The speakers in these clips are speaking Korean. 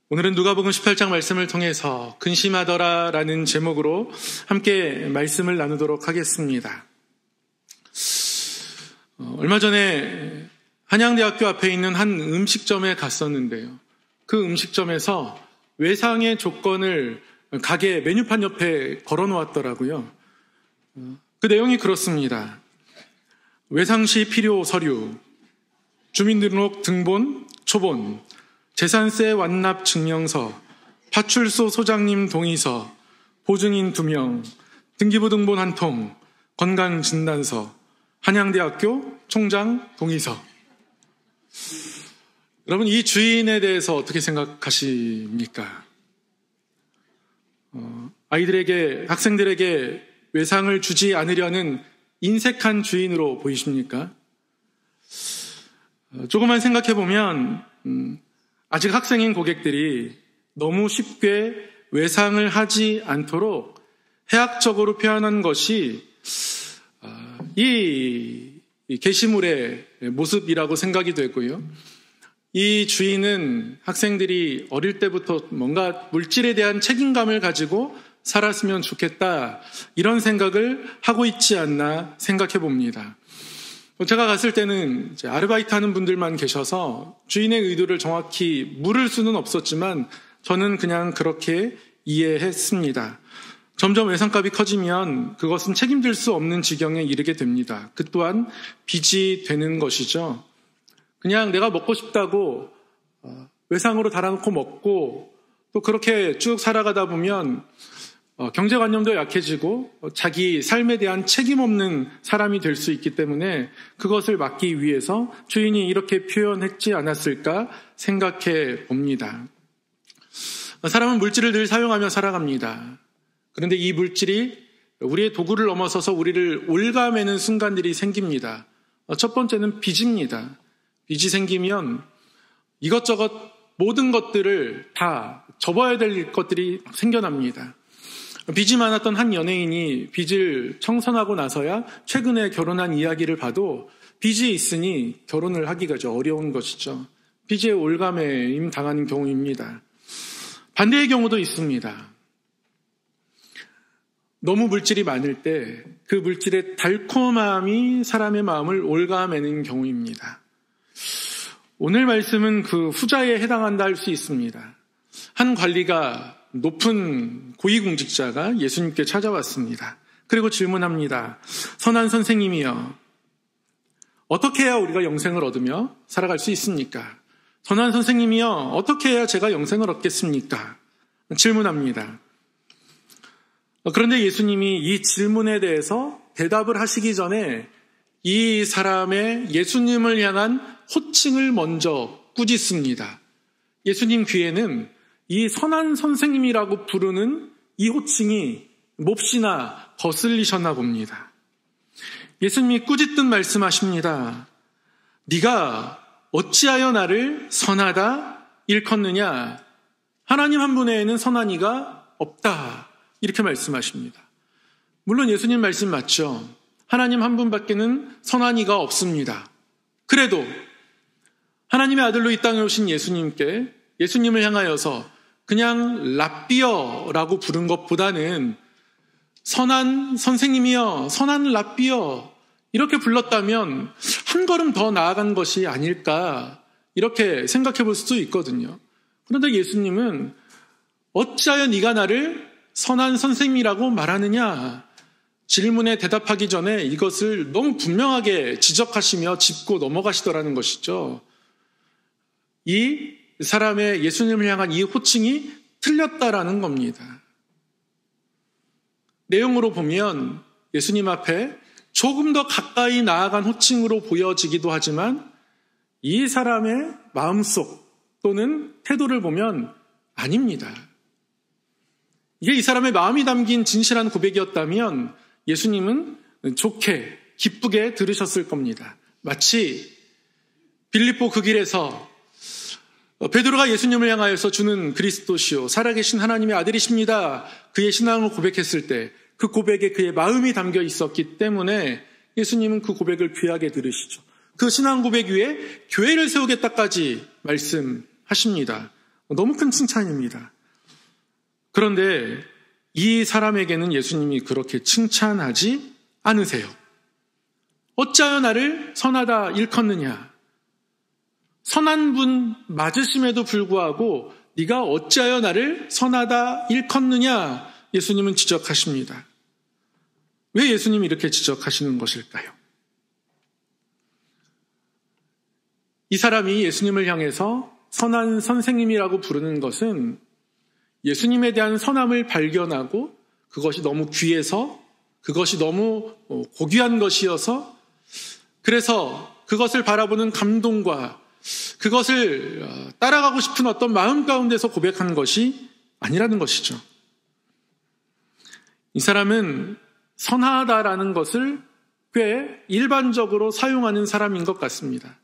오늘은 누가복음 18장 말씀을 통해서 근심하더라라는 제목으로 함께 말씀을 나누도록 하겠습니다. 얼마 전에 한양대학교 앞에 있는 한 음식점에 갔었는데요. 그 음식점에서 외상의 조건을 가게 메뉴판 옆에 걸어 놓았더라고요. 그 내용이 그렇습니다. 외상시 필요 서류, 주민등록 등본, 초본, 재산세 완납 증명서, 파출소 소장님 동의서, 보증인 2명, 등기부 등본 1통, 건강진단서, 한양대학교 총장 동의서. 여러분, 이 주인에 대해서 어떻게 생각하십니까? 아이들에게, 학생들에게 외상을 주지 않으려는 인색한 주인으로 보이십니까? 조금만 생각해보면 아직 학생인 고객들이 너무 쉽게 외상을 하지 않도록 해학적으로 표현한 것이 이 게시물의 모습이라고 생각이 되고요. 이 주인은 학생들이 어릴 때부터 뭔가 물질에 대한 책임감을 가지고 살았으면 좋겠다, 이런 생각을 하고 있지 않나 생각해 봅니다. 제가 갔을 때는 이제 아르바이트 하는 분들만 계셔서 주인의 의도를 정확히 물을 수는 없었지만 저는 그냥 그렇게 이해했습니다. 점점 외상값이 커지면 그것은 책임질 수 없는 지경에 이르게 됩니다. 그 또한 빚이 되는 것이죠. 그냥 내가 먹고 싶다고 외상으로 달아놓고 먹고 또 그렇게 쭉 살아가다 보면 경제관념도 약해지고 자기 삶에 대한 책임 없는 사람이 될 수 있기 때문에 그것을 막기 위해서 주인이 이렇게 표현했지 않았을까 생각해 봅니다. 사람은 물질을 늘 사용하며 살아갑니다. 그런데 이 물질이 우리의 도구를 넘어서서 우리를 올가매는 순간들이 생깁니다. 첫 번째는 빚입니다. 빚이 생기면 이것저것 모든 것들을 다 접어야 될 것들이 생겨납니다. 빚이 많았던 한 연예인이 빚을 청산하고 나서야 최근에 결혼한 이야기를 봐도 빚이 있으니 결혼을 하기가 좀 어려운 것이죠. 빚에 올가매임 당하는 경우입니다. 반대의 경우도 있습니다. 너무 물질이 많을 때 그 물질의 달콤함이 사람의 마음을 올가매는 경우입니다. 오늘 말씀은 그 후자에 해당한다 할 수 있습니다. 한 관리가 높은 고위공직자가 예수님께 찾아왔습니다. 그리고 질문합니다. 선한 선생님이여, 어떻게 해야 우리가 영생을 얻으며 살아갈 수 있습니까? 선한 선생님이여, 어떻게 해야 제가 영생을 얻겠습니까? 질문합니다. 그런데 예수님이 이 질문에 대해서 대답을 하시기 전에 이 사람의 예수님을 향한 호칭을 먼저 꾸짖습니다. 예수님 귀에는 이 선한 선생님이라고 부르는 이 호칭이 몹시나 거슬리셨나 봅니다. 예수님이 꾸짖듯 말씀하십니다. 네가 어찌하여 나를 선하다 일컫느냐? 하나님 한 분 외에는 선한 이가 없다, 이렇게 말씀하십니다. 물론 예수님 말씀 맞죠. 하나님 한 분밖에는 선한 이가 없습니다. 그래도 하나님의 아들로 이 땅에 오신 예수님께, 예수님을 향하여서 그냥 랍비어라고 부른 것보다는 선한 선생님이여, 선한 랍비어, 이렇게 불렀다면 한 걸음 더 나아간 것이 아닐까, 이렇게 생각해 볼 수도 있거든요. 그런데 예수님은 어찌하여 네가 나를 선한 선생님이라고 말하느냐, 질문에 대답하기 전에 이것을 너무 분명하게 지적하시며 짚고 넘어가시더라는 것이죠. 이 사람의 예수님을 향한 이 호칭이 틀렸다라는 겁니다. 내용으로 보면 예수님 앞에 조금 더 가까이 나아간 호칭으로 보여지기도 하지만 이 사람의 마음속 또는 태도를 보면 아닙니다. 이게 이 사람의 마음이 담긴 진실한 고백이었다면 예수님은 좋게, 기쁘게 들으셨을 겁니다. 마치 빌립보 그 길에서 베드로가 예수님을 향하여서 주는 그리스도시요 살아계신 하나님의 아들이십니다, 그의 신앙을 고백했을 때 그 고백에 그의 마음이 담겨 있었기 때문에 예수님은 그 고백을 귀하게 들으시죠. 그 신앙 고백 위에 교회를 세우겠다까지 말씀하십니다. 너무 큰 칭찬입니다. 그런데 이 사람에게는 예수님이 그렇게 칭찬하지 않으세요. 어찌하여 나를 선하다 일컫느냐? 선한 분 맞으심에도 불구하고 네가 어찌하여 나를 선하다 일컫느냐? 예수님은 지적하십니다. 왜 예수님이 이렇게 지적하시는 것일까요? 이 사람이 예수님을 향해서 선한 선생님이라고 부르는 것은 예수님에 대한 선함을 발견하고 그것이 너무 귀해서, 그것이 너무 고귀한 것이어서, 그래서 그것을 바라보는 감동과 그것을 따라가고 싶은 어떤 마음 가운데서 고백한 것이 아니라는 것이죠. 이 사람은 선하다라는 것을 꽤 일반적으로 사용하는 사람인 것 같습니다.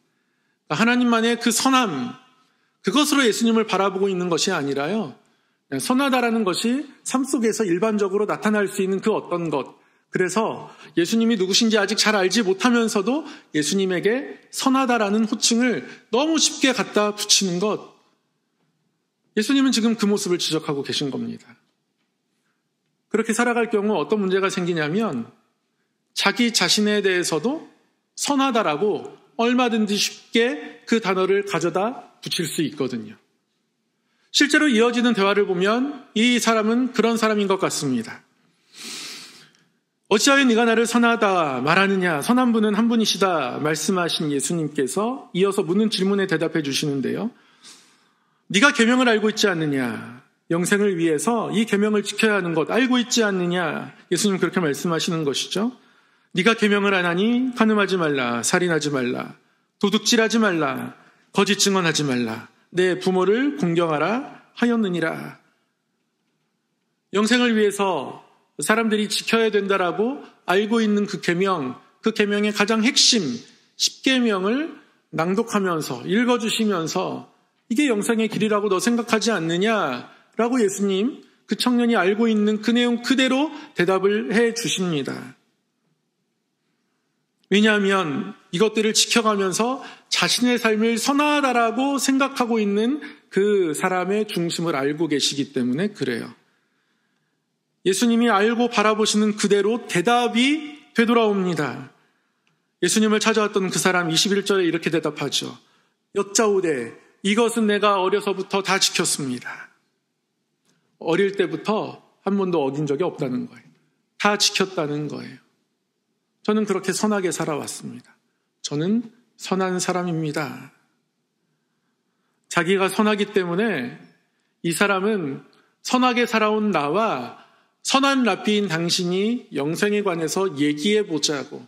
하나님만의 그 선함, 그것으로 예수님을 바라보고 있는 것이 아니라요, 선하다라는 것이 삶 속에서 일반적으로 나타날 수 있는 그 어떤 것, 그래서 예수님이 누구신지 아직 잘 알지 못하면서도 예수님에게 선하다라는 호칭을 너무 쉽게 갖다 붙이는 것, 예수님은 지금 그 모습을 지적하고 계신 겁니다. 그렇게 살아갈 경우 어떤 문제가 생기냐면 자기 자신에 대해서도 선하다라고 얼마든지 쉽게 그 단어를 가져다 붙일 수 있거든요. 실제로 이어지는 대화를 보면 이 사람은 그런 사람인 것 같습니다. 어찌하여 네가 나를 선하다 말하느냐? 선한 분은 한 분이시다 말씀하신 예수님께서 이어서 묻는 질문에 대답해 주시는데요. 네가 계명을 알고 있지 않느냐? 영생을 위해서 이 계명을 지켜야 하는 것 알고 있지 않느냐? 예수님 그렇게 말씀하시는 것이죠. 네가 계명을 안 하니 간음하지 말라, 살인하지 말라, 도둑질하지 말라, 거짓 증언하지 말라, 내 부모를 공경하라 하였느니라. 영생을 위해서 사람들이 지켜야 된다라고 알고 있는 그 계명의 가장 핵심 10계명을 낭독하면서 읽어주시면서 이게 영생의 길이라고 너 생각하지 않느냐라고 예수님 그 청년이 알고 있는 그 내용 그대로 대답을 해 주십니다. 왜냐하면 이것들을 지켜가면서 자신의 삶을 선하다라고 생각하고 있는 그 사람의 중심을 알고 계시기 때문에 그래요. 예수님이 알고 바라보시는 그대로 대답이 되돌아옵니다. 예수님을 찾아왔던 그 사람 21절에 이렇게 대답하죠. 여짜오되 이것은 내가 어려서부터 다 지켰습니다. 어릴 때부터 한 번도 어긴 적이 없다는 거예요. 다 지켰다는 거예요. 저는 그렇게 선하게 살아왔습니다. 저는 선한 사람입니다. 자기가 선하기 때문에 이 사람은 선하게 살아온 나와 선한 랍비인 당신이 영생에 관해서 얘기해 보자고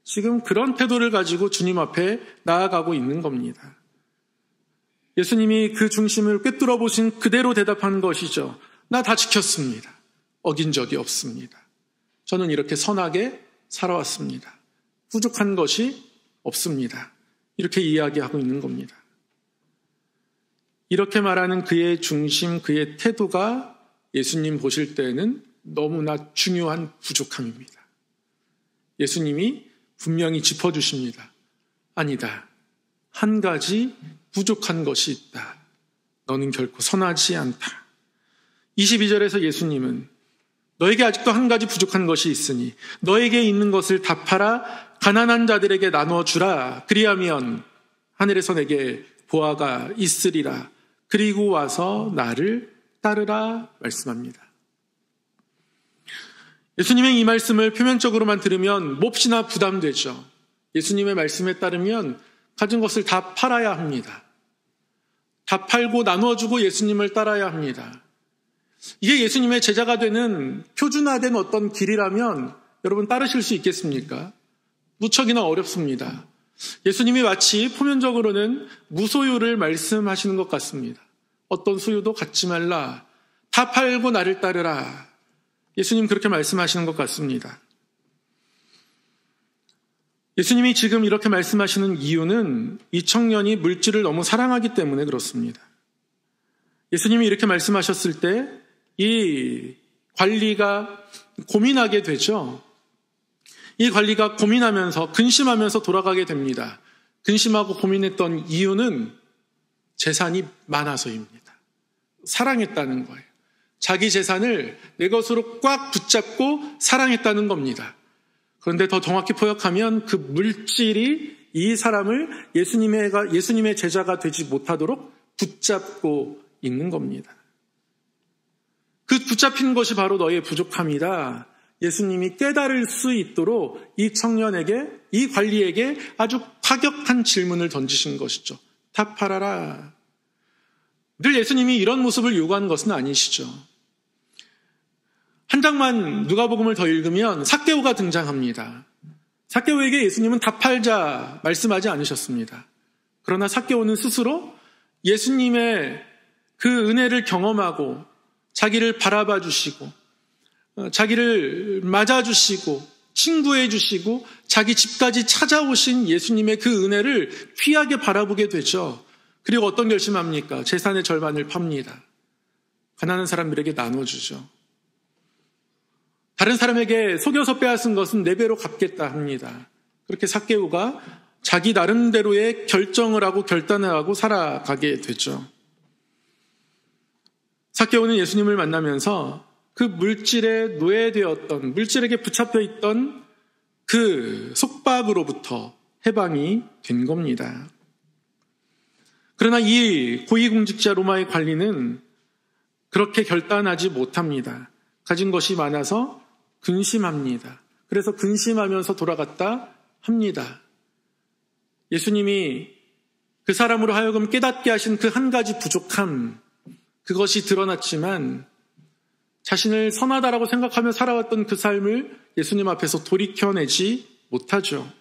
지금 그런 태도를 가지고 주님 앞에 나아가고 있는 겁니다. 예수님이 그 중심을 꿰뚫어 보신 그대로 대답한 것이죠. 나 다 지켰습니다. 어긴 적이 없습니다. 저는 이렇게 선하게 살아왔습니다. 부족한 것이 없습니다. 이렇게 이야기하고 있는 겁니다. 이렇게 말하는 그의 중심, 그의 태도가 예수님 보실 때는 너무나 중요한 부족함입니다. 예수님이 분명히 짚어주십니다. 아니다. 한 가지 부족한 것이 있다. 너는 결코 선하지 않다. 22절에서 예수님은 너에게 아직도 한 가지 부족한 것이 있으니 너에게 있는 것을 다 팔아 가난한 자들에게 나누어 주라. 그리하면 하늘에서 내게 보화가 있으리라. 그리고 와서 나를 따르라 말씀합니다. 예수님의 이 말씀을 표면적으로만 들으면 몹시나 부담되죠. 예수님의 말씀에 따르면 가진 것을 다 팔아야 합니다. 다 팔고 나누어주고 예수님을 따라야 합니다. 이게 예수님의 제자가 되는 표준화된 어떤 길이라면 여러분 따르실 수 있겠습니까? 무척이나 어렵습니다. 예수님이 마치 표면적으로는 무소유를 말씀하시는 것 같습니다. 어떤 소유도 갖지 말라. 다 팔고 나를 따르라. 예수님 그렇게 말씀하시는 것 같습니다. 예수님이 지금 이렇게 말씀하시는 이유는 이 청년이 물질을 너무 사랑하기 때문에 그렇습니다. 예수님이 이렇게 말씀하셨을 때 이 관리가 고민하게 되죠. 이 관리가 고민하면서 근심하면서 돌아가게 됩니다. 근심하고 고민했던 이유는 재산이 많아서입니다. 사랑했다는 거예요. 자기 재산을 내 것으로 꽉 붙잡고 사랑했다는 겁니다. 그런데 더 정확히 포역하면 그 물질이 이 사람을 예수님의 제자가 되지 못하도록 붙잡고 있는 겁니다. 그 붙잡힌 것이 바로 너의 부족함이다. 예수님이 깨달을 수 있도록 이 청년에게, 이 관리에게 아주 파격한 질문을 던지신 것이죠. 다 팔아라. 늘 예수님이 이런 모습을 요구하는 것은 아니시죠. 한 장만 누가복음을 더 읽으면 삭개오가 등장합니다. 삭개오에게 예수님은 다 팔자 말씀하지 않으셨습니다. 그러나 삭개오는 스스로 예수님의 그 은혜를 경험하고 자기를 바라봐 주시고 자기를 맞아주시고 친구해 주시고 자기 집까지 찾아오신 예수님의 그 은혜를 귀하게 바라보게 되죠. 그리고 어떤 결심합니까? 재산의 절반을 팝니다. 가난한 사람들에게 나눠주죠. 다른 사람에게 속여서 빼앗은 것은 4배로 갚겠다 합니다. 그렇게 삭개오가 자기 나름대로의 결정을 하고 결단을 하고 살아가게 되죠. 삭개오는 예수님을 만나면서 그 물질에 노예되었던, 물질에게 붙잡혀 있던 그 속박으로부터 해방이 된 겁니다. 그러나 이 고위공직자 로마의 관리는 그렇게 결단하지 못합니다. 가진 것이 많아서 근심합니다. 그래서 근심하면서 돌아갔다 합니다. 예수님이 그 사람으로 하여금 깨닫게 하신 그 한 가지 부족함, 그것이 드러났지만 자신을 선하다라고 생각하며 살아왔던 그 삶을 예수님 앞에서 돌이켜내지 못하죠.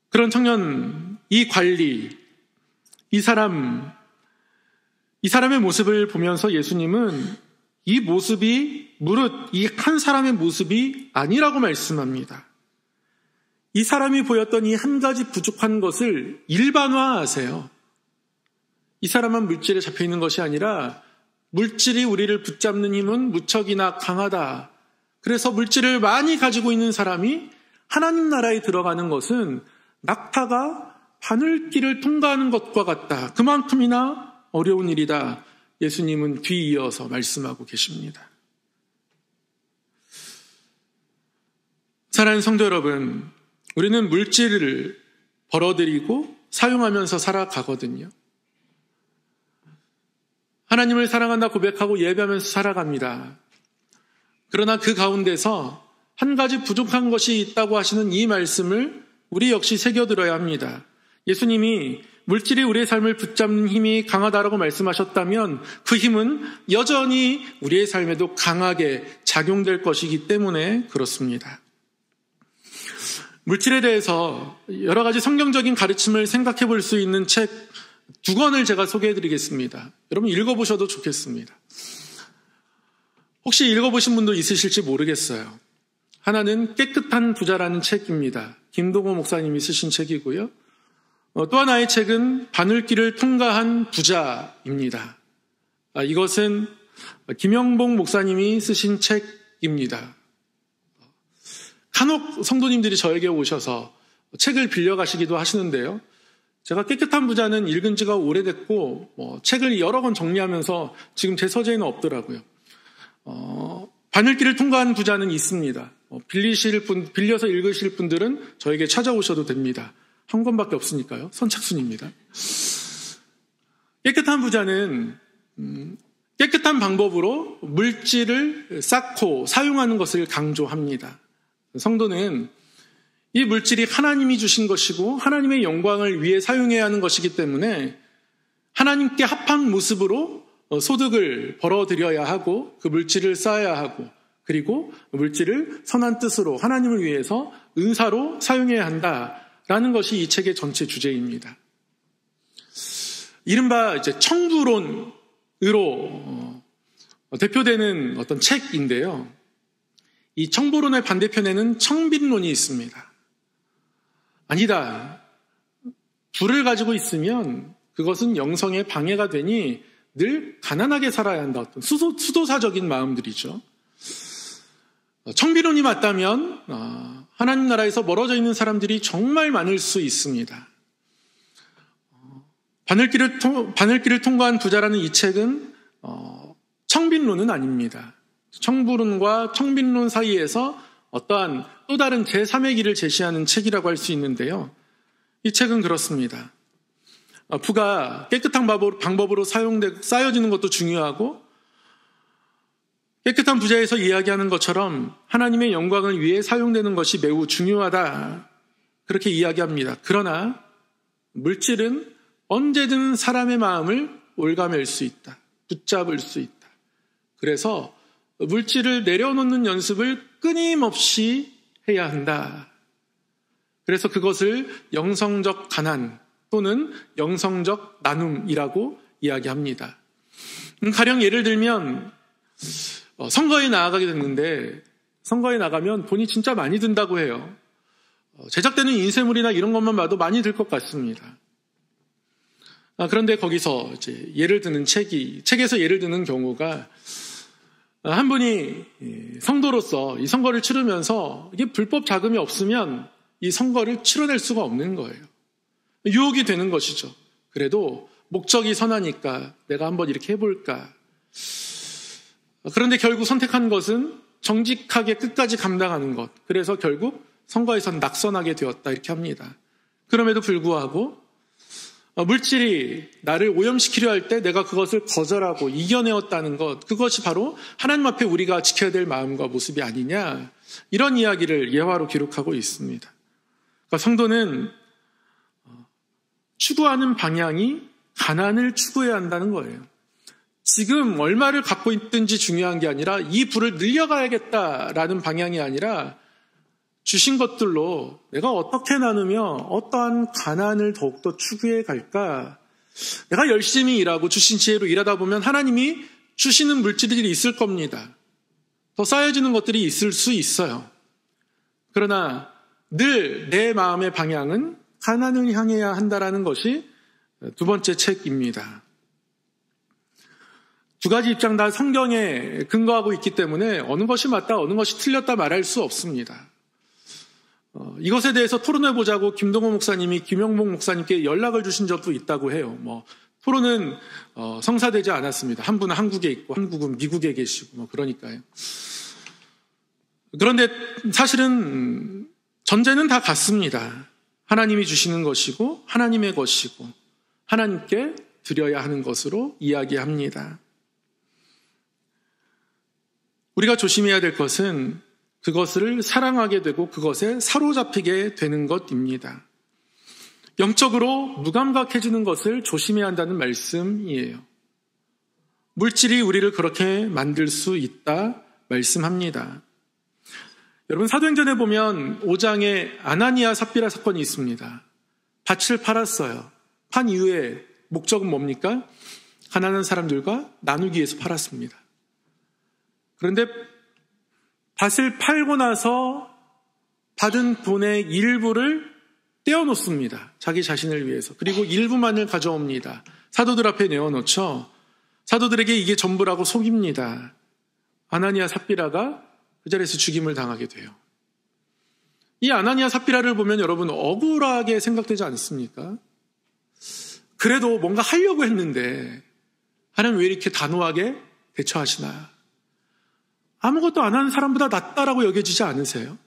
그런 청년, 이 관리, 이 사람의 모습을 보면서 예수님은 이 모습이 무릇 이 한 사람의 모습이 아니라고 말씀합니다. 이 사람이 보였던 이 한 가지 부족한 것을 일반화하세요. 이 사람은 물질에 잡혀 있는 것이 아니라 물질이 우리를 붙잡는 힘은 무척이나 강하다. 그래서 물질을 많이 가지고 있는 사람이 하나님 나라에 들어가는 것은 낙타가 바늘길을 통과하는 것과 같다. 그만큼이나 어려운 일이다. 예수님은 뒤이어서 말씀하고 계십니다. 사랑하는 성도 여러분, 우리는 물질을 벌어들이고 사용하면서 살아가거든요. 하나님을 사랑한다 고백하고 예배하면서 살아갑니다. 그러나 그 가운데서 한 가지 부족한 것이 있다고 하시는 이 말씀을 우리 역시 새겨들어야 합니다. 예수님이 물질이 우리의 삶을 붙잡는 힘이 강하다라고 말씀하셨다면 그 힘은 여전히 우리의 삶에도 강하게 작용될 것이기 때문에 그렇습니다. 물질에 대해서 여러 가지 성경적인 가르침을 생각해 볼 수 있는 책 2권을 제가 소개해 드리겠습니다. 여러분 읽어보셔도 좋겠습니다. 혹시 읽어보신 분도 있으실지 모르겠어요. 하나는 깨끗한 부자라는 책입니다. 김동호 목사님이 쓰신 책이고요. 또 하나의 책은 바늘길을 통과한 부자입니다. 이것은 김영봉 목사님이 쓰신 책입니다. 간혹 성도님들이 저에게 오셔서 책을 빌려가시기도 하시는데요. 제가 깨끗한 부자는 읽은 지가 오래됐고 책을 여러 권 정리하면서 지금 제 서재에는 없더라고요. 바늘길을 통과한 부자는 있습니다. 빌려서 읽으실 분들은 저에게 찾아오셔도 됩니다. 한 권밖에 없으니까요. 선착순입니다. 깨끗한 부자는 깨끗한 방법으로 물질을 쌓고 사용하는 것을 강조합니다. 성도는 이 물질이 하나님이 주신 것이고 하나님의 영광을 위해 사용해야 하는 것이기 때문에 하나님께 합한 모습으로 소득을 벌어들여야 하고 그 물질을 쌓아야 하고 그리고 물질을 선한 뜻으로 하나님을 위해서 은사로 사용해야 한다라는 것이 이 책의 전체 주제입니다. 이른바 이제 청부론으로 대표되는 어떤 책인데요. 이 청부론의 반대편에는 청빈론이 있습니다. 아니다. 부를 가지고 있으면 그것은 영성에 방해가 되니 늘 가난하게 살아야 한다. 어떤 수도사적인 마음들이죠. 청빈론이 맞다면 하나님 나라에서 멀어져 있는 사람들이 정말 많을 수 있습니다. 바늘길을 통과한 부자라는 이 책은 청빈론은 아닙니다. 청부론과 청빈론 사이에서 어떠한 또 다른 제3의 길을 제시하는 책이라고 할 수 있는데요. 이 책은 그렇습니다. 부가 깨끗한 방법으로 쌓여지는 것도 중요하고, 깨끗한 부자에서 이야기하는 것처럼 하나님의 영광을 위해 사용되는 것이 매우 중요하다, 그렇게 이야기합니다. 그러나 물질은 언제든 사람의 마음을 올가맬 수 있다, 붙잡을 수 있다. 그래서 물질을 내려놓는 연습을 끊임없이 해야 한다. 그래서 그것을 영성적 가난 또는 영성적 나눔이라고 이야기합니다. 가령 예를 들면 선거에 나아가게 됐는데, 선거에 나가면 돈이 진짜 많이 든다고 해요. 제작되는 인쇄물이나 이런 것만 봐도 많이 들 것 같습니다. 그런데 거기서 이제 책에서 예를 드는 경우가, 한 분이 성도로서 이 선거를 치르면서 이게 불법 자금이 없으면 이 선거를 치러낼 수가 없는 거예요. 유혹이 되는 것이죠. 그래도 목적이 선하니까 내가 한번 이렇게 해볼까. 그런데 결국 선택한 것은 정직하게 끝까지 감당하는 것. 그래서 결국 선거에선 낙선하게 되었다, 이렇게 합니다. 그럼에도 불구하고 물질이 나를 오염시키려 할 때 내가 그것을 거절하고 이겨내었다는 것, 그것이 바로 하나님 앞에 우리가 지켜야 될 마음과 모습이 아니냐, 이런 이야기를 예화로 기록하고 있습니다. 그러니까 성도는 추구하는 방향이 가난을 추구해야 한다는 거예요. 지금 얼마를 갖고 있든지 중요한 게 아니라 이 부를 늘려가야겠다라는 방향이 아니라, 주신 것들로 내가 어떻게 나누며 어떠한 가난을 더욱더 추구해 갈까. 내가 열심히 일하고 주신 지혜로 일하다 보면 하나님이 주시는 물질들이 있을 겁니다. 더 쌓여지는 것들이 있을 수 있어요. 그러나 늘 내 마음의 방향은 가난을 향해야 한다라는 것이 두 번째 책입니다. 두 가지 입장 다 성경에 근거하고 있기 때문에 어느 것이 맞다, 어느 것이 틀렸다 말할 수 없습니다. 이것에 대해서 토론해보자고 김동호 목사님이 김영복 목사님께 연락을 주신 적도 있다고 해요. 토론은 성사되지 않았습니다. 한 분은 한국에 있고 한 분은 미국에 계시고 그러니까요. 그런데 사실은 전제는 다 같습니다. 하나님이 주시는 것이고 하나님의 것이고 하나님께 드려야 하는 것으로 이야기합니다. 우리가 조심해야 될 것은 그것을 사랑하게 되고 그것에 사로잡히게 되는 것입니다. 영적으로 무감각해지는 것을 조심해야 한다는 말씀이에요. 물질이 우리를 그렇게 만들 수 있다 말씀합니다. 여러분, 사도행전에 보면 5장에 아나니아 삽비라 사건이 있습니다. 밭을 팔았어요. 판 이후에 목적은 뭡니까? 가난한 사람들과 나누기 위해서 팔았습니다. 그런데 밭을 팔고 나서 받은 돈의 일부를 떼어놓습니다. 자기 자신을 위해서. 그리고 일부만을 가져옵니다. 사도들 앞에 내어놓죠. 사도들에게 이게 전부라고 속입니다. 아나니아 삽비라가 그 자리에서 죽임을 당하게 돼요. 이 아나니아 삽비라를 보면 여러분 억울하게 생각되지 않습니까? 그래도 뭔가 하려고 했는데 하나님 왜 이렇게 단호하게 대처하시나? 아무것도 안 하는 사람보다 낫다라고 여겨지지 않으세요?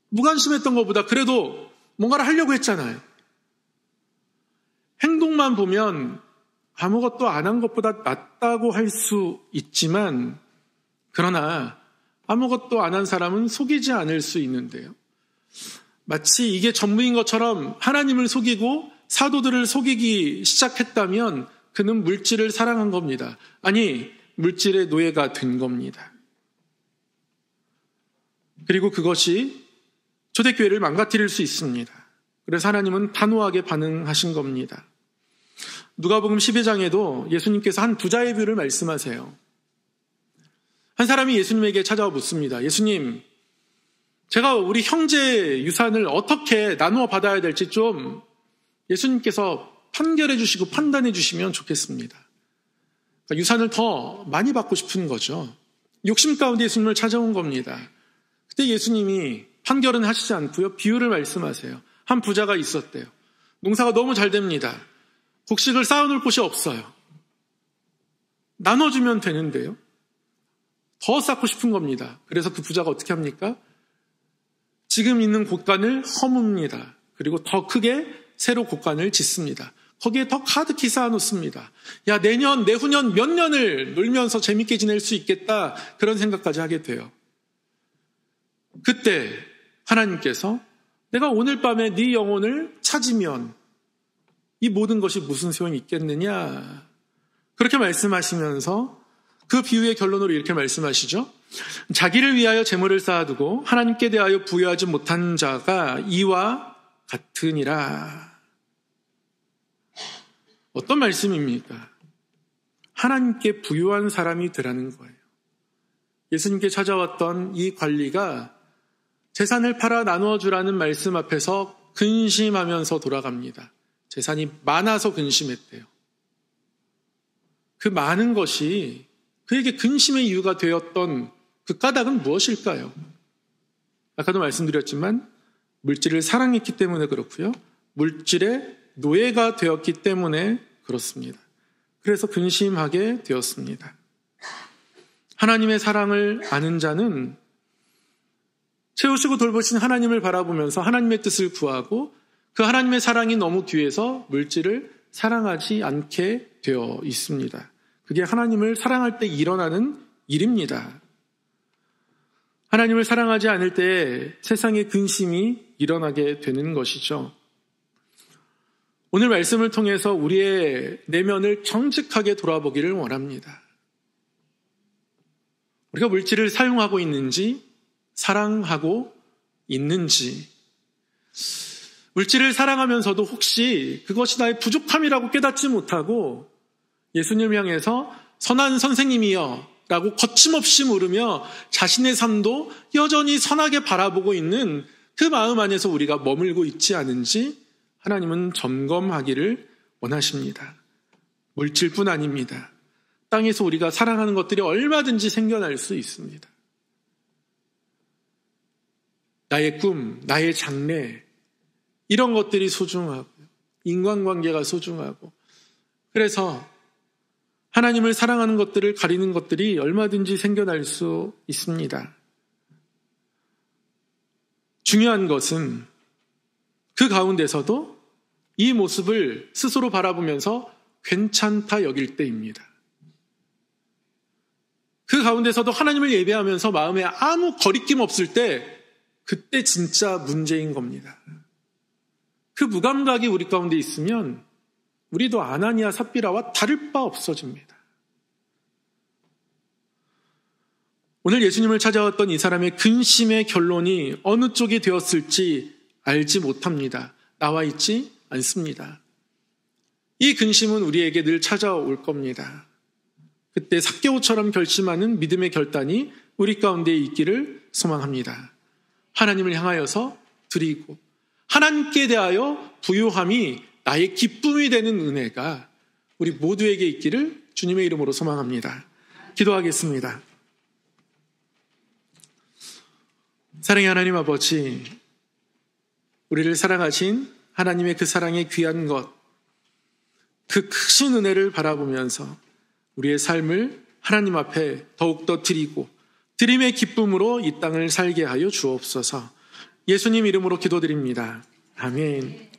무관심했던 것보다 그래도 뭔가를 하려고 했잖아요. 행동만 보면 아무것도 안 한 것보다 낫다고 할 수 있지만, 그러나 아무것도 안 한 사람은 속이지 않을 수 있는데요. 마치 이게 전부인 것처럼 하나님을 속이고 사도들을 속이기 시작했다면 그는 물질을 사랑한 겁니다. 아니, 물질의 노예가 된 겁니다. 그리고 그것이 초대교회를 망가뜨릴 수 있습니다. 그래서 하나님은 단호하게 반응하신 겁니다. 누가복음 12장에도 예수님께서 한 부자의 비유를 말씀하세요. 한 사람이 예수님에게 찾아와 묻습니다. 예수님, 제가 우리 형제의 유산을 어떻게 나누어 받아야 될지 좀 예수님께서 판결해 주시고 판단해 주시면 좋겠습니다. 그러니까 유산을 더 많이 받고 싶은 거죠. 욕심 가운데 예수님을 찾아온 겁니다. 그때 예수님이 판결은 하시지 않고요, 비유를 말씀하세요. 한 부자가 있었대요. 농사가 너무 잘 됩니다. 곡식을 쌓아놓을 곳이 없어요. 나눠주면 되는데요. 더 쌓고 싶은 겁니다. 그래서 그 부자가 어떻게 합니까? 지금 있는 곳간을 허뭅니다. 그리고 더 크게 새로 곳간을 짓습니다. 거기에 더 가득히 쌓아놓습니다. 야, 내년, 내후년 몇 년을 놀면서 재밌게 지낼 수 있겠다. 그런 생각까지 하게 돼요. 그때 하나님께서 내가 오늘 밤에 네 영혼을 찾으면 이 모든 것이 무슨 소용이 있겠느냐. 그렇게 말씀하시면서 그 비유의 결론으로 이렇게 말씀하시죠. 자기를 위하여 재물을 쌓아두고 하나님께 대하여 부여하지 못한 자가 이와 같으니라. 어떤 말씀입니까? 하나님께 부유한 사람이 되라는 거예요. 예수님께 찾아왔던 이 관리가 재산을 팔아 나누어 주라는 말씀 앞에서 근심하면서 돌아갑니다. 재산이 많아서 근심했대요. 그 많은 것이 그에게 근심의 이유가 되었던 그 까닭은 무엇일까요? 아까도 말씀드렸지만 물질을 사랑했기 때문에 그렇고요. 물질의 노예가 되었기 때문에 그렇습니다. 그래서 근심하게 되었습니다. 하나님의 사랑을 아는 자는 채우시고 돌보신 하나님을 바라보면서 하나님의 뜻을 구하고 그 하나님의 사랑이 너무 귀해서 물질을 사랑하지 않게 되어 있습니다. 그게 하나님을 사랑할 때 일어나는 일입니다. 하나님을 사랑하지 않을 때 세상의 근심이 일어나게 되는 것이죠. 오늘 말씀을 통해서 우리의 내면을 정직하게 돌아보기를 원합니다. 우리가 물질을 사용하고 있는지, 사랑하고 있는지, 물질을 사랑하면서도 혹시 그것이 나의 부족함이라고 깨닫지 못하고 예수님을 향해서 선한 선생님이여 라고 거침없이 물으며 자신의 삶도 여전히 선하게 바라보고 있는 그 마음 안에서 우리가 머물고 있지 않은지 하나님은 점검하기를 원하십니다. 물질뿐 아닙니다. 땅에서 우리가 사랑하는 것들이 얼마든지 생겨날 수 있습니다. 나의 꿈, 나의 장래, 이런 것들이 소중하고 인간관계가 소중하고 그래서 하나님을 사랑하는 것들을 가리는 것들이 얼마든지 생겨날 수 있습니다. 중요한 것은 그 가운데서도 이 모습을 스스로 바라보면서 괜찮다 여길 때입니다. 그 가운데서도 하나님을 예배하면서 마음에 아무 거리낌 없을 때 그때 진짜 문제인 겁니다. 그 무감각이 우리 가운데 있으면 우리도 아나니아 삽비라와 다를 바 없어집니다. 오늘 예수님을 찾아왔던 이 사람의 근심의 결론이 어느 쪽이 되었을지 알지 못합니다. 나와 있지 않습니다. 이 근심은 우리에게 늘 찾아올 겁니다. 그때 삭개오처럼 결심하는 믿음의 결단이 우리 가운데 있기를 소망합니다. 하나님을 향하여서 드리고 하나님께 대하여 부요함이 나의 기쁨이 되는 은혜가 우리 모두에게 있기를 주님의 이름으로 소망합니다. 기도하겠습니다. 사랑의 하나님 아버지, 우리를 사랑하신 하나님의 그 사랑의 귀한 것, 그 크신 은혜를 바라보면서 우리의 삶을 하나님 앞에 더욱더 드리고 드림의 기쁨으로 이 땅을 살게 하여 주옵소서. 예수님 이름으로 기도드립니다. 아멘.